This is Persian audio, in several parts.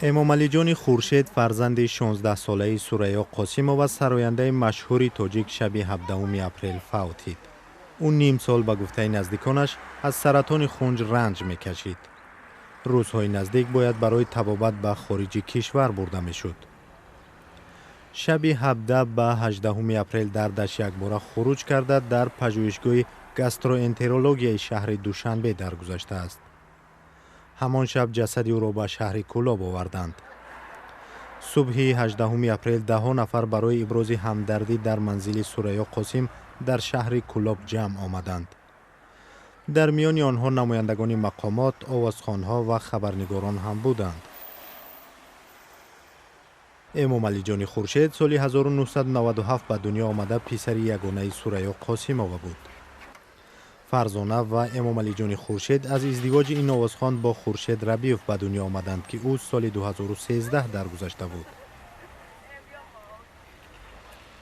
امامعلی جان خورشید فرزند 16 ساله سوریا قاسمова سراینده مشهور تاجیک شب 17 اپریل فوتید. او نیم سال به گفته نزدیکانش از سرطان خونج رنج میکشید. روزهای نزدیک باید برای طبابت به خارج کشور برده میشد. شب 17 به 18 اپریل در دشت یکباره خروج کرده در پژوهشگاه گاستروانترولوژی شهر دوشنبه درگذشته است. همان شب جسد او را به شهر کولاب آوردند. صبح 18 اپریل 10 نفر برای ابراز همدردی در منزل سوریا قاسم در شهر کولاب جمع آمدند. در میان آنها نمایندگان مقامات، آوازخوانها و خبرنگاران هم بودند. امامعلی جان خورشید سال 1997 به دنیا آمده پسر یگانه سوریا قاسمova بود. فرزانه و امامعلی جان خورشید از ازدواج این آوازخوان با خورشید ربیوف به دنیا آمدند که او سال 2013 درگذشته بود.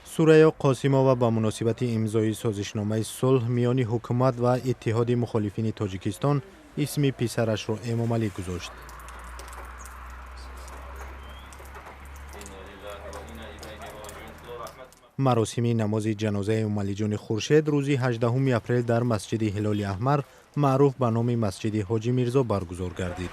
سوریا قاسمova به مناسبت امضای سازشنامه صلح میان حکومت و اتحاد مخالفین تاجیکستان اسم پسرش را امامعلی گذاشت. مراسم نماز جنازه امامعلی جان خورشید روز 18 اپریل در مسجد هلال احمر معروف به نام مسجد حاجی میرزا برگزار گردید.